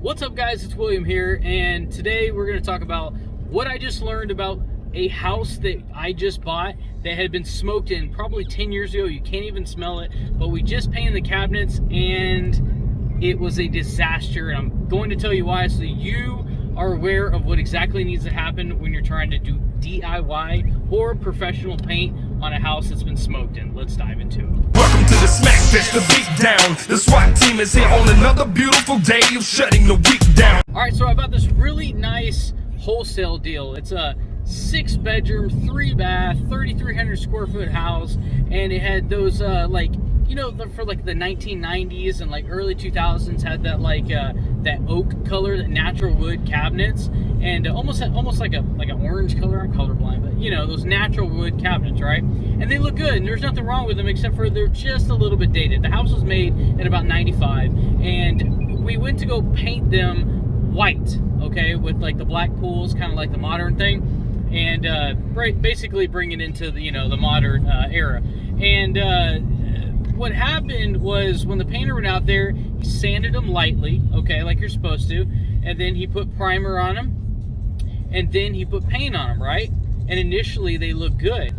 What's up, guys? It's William here, and today we're going to talk about what I just learned about a house that I just bought that had been smoked in probably 10 years ago. You can't even smell it, but we just painted the cabinets and it was a disaster, and I'm going to tell you why so you are aware of what exactly needs to happen when you're trying to do DIY or professional paint on a house that's been smoked in. Let's dive into it. Welcome to the Smack Fest, the beat down. The SWAT team is here on another beautiful day of shutting the week down. All right, so I bought this really nice wholesale deal. It's a 6-bedroom, 3-bath, 3,300 square foot house, and it had those for like the 1990s and like early 2000s had that that oak color, that natural wood cabinets, and almost like an orange color. I'm colorblind, but you know, those natural wood cabinets, right? And they look good, and there's nothing wrong with them except for they're just a little bit dated. The house was made in about 95, and we went to go paint them white, okay, with like the black pools, kind of like the modern thing, and basically bring it into the the modern era. And what happened was when the painter went out there, he sanded them lightly, okay, like you're supposed to, and then he put primer on them, and then he put paint on them, right? And initially they looked good,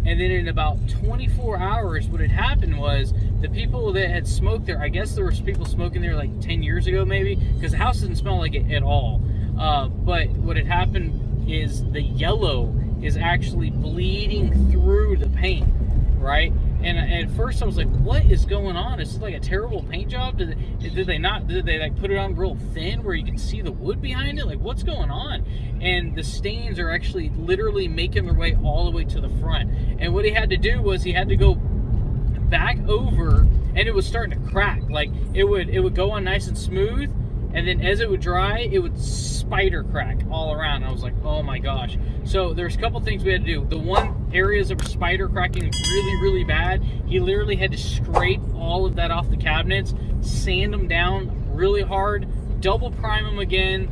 and then in about 24 hours, what had happened was the people that had smoked there, I guess there was people smoking there like 10 years ago maybe, because the house didn't smell like it at all. But what had happened is the yellow is actually bleeding through the paint, right? And at first I was like, what is going on? Is this like a terrible paint job? Did they like put it on real thin where you can see the wood behind it? Like, what's going on? And the stains are actually literally making their way all the way to the front. And what he had to do was he had to go back over, and it was starting to crack. Like it would go on nice and smooth, and then as it would dry, it would spider crack all around. I was like, oh my gosh. So there's a couple things we had to do. The one areas that were spider cracking really, really bad, he literally had to scrape all of that off the cabinets, sand them down really hard, double prime them again,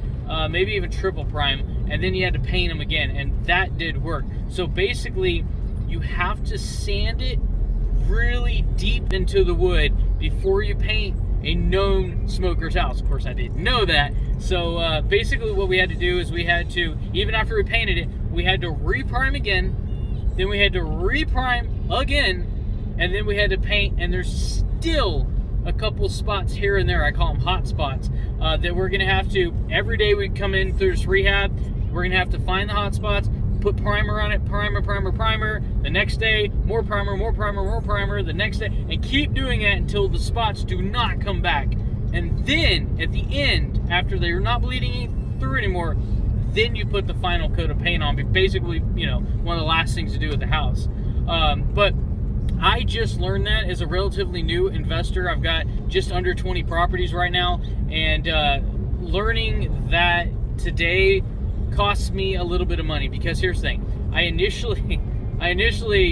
maybe even triple prime, and then you had to paint them again, and that did work. So basically, you have to sand it really deep into the wood before you paint a known smoker's house. Of course, I didn't know that. So basically what we had to do is we had to, even after we painted it, we had to reprime again, then we had to reprime again, and then we had to paint, and there's still a couple spots here and there, I call them hot spots, that we're gonna have to, every day we come in through this rehab, we're gonna have to find the hot spots, put primer on it, primer, the next day, more primer, the next day, and keep doing that until the spots do not come back. And then, at the end, after they're not bleeding through anymore, then you put the final coat of paint on. Basically, one of the last things to do with the house. But I just learned that as a relatively new investor. I've got just under 20 properties right now, and learning that today costs me a little bit of money, because here's the thing. I initially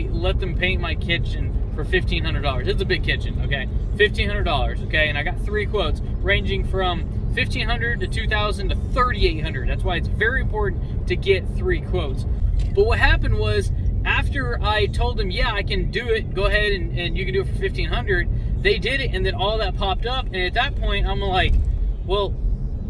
let them paint my kitchen for $1,500. It's a big kitchen, okay? $1,500, okay? And I got 3 quotes ranging from $1,500 to $2,000 to $3,800. That's why it's very important to get 3 quotes. But what happened was, after I told them, yeah, I can do it, go ahead and you can do it for $1,500, they did it, and then all that popped up, and at that point I'm like, well,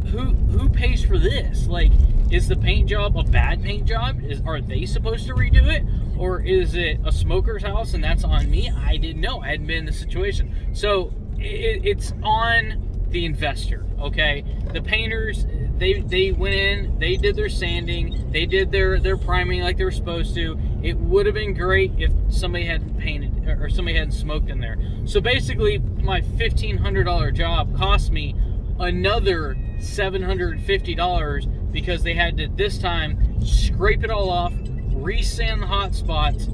who pays for this? Like, is the paint job a bad paint job? Are they supposed to redo it? Or is it a smoker's house and that's on me? I didn't know. I hadn't been in the situation. So it's on the investor, okay? The painters, they went in, they did their sanding, they did their priming like they were supposed to. It would have been great if somebody hadn't painted or somebody hadn't smoked in there. So basically, my $1,500 job cost me another $750, because they had to this time scrape it all off, resand the hot spots,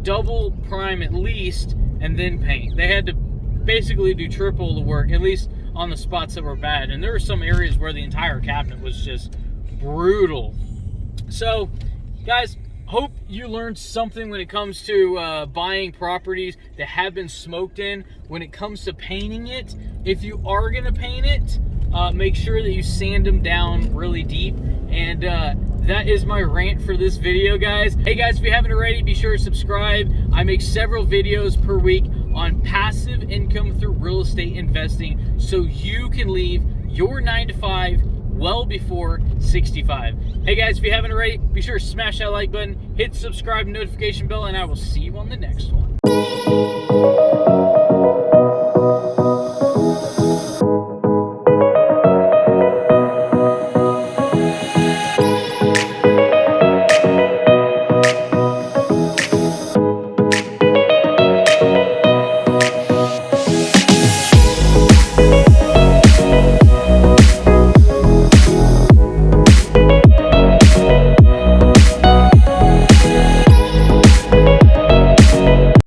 double prime at least, and then paint. They had to basically do triple the work, at least on the spots that were bad. And there were some areas where the entire cabinet was just brutal. So guys, hope you learned something when it comes to buying properties that have been smoked in. When it comes to painting it, if you are going to paint it, make sure that you sand them down really deep. And that is my rant for this video, guys. Hey guys, if you haven't already, be sure to subscribe. I make several videos per week on passive income through real estate investing, so you can leave your 9 to 5 well before 65. Hey guys, if you haven't already, be sure to smash that like button, hit the subscribe notification bell, and I will see you on the next one.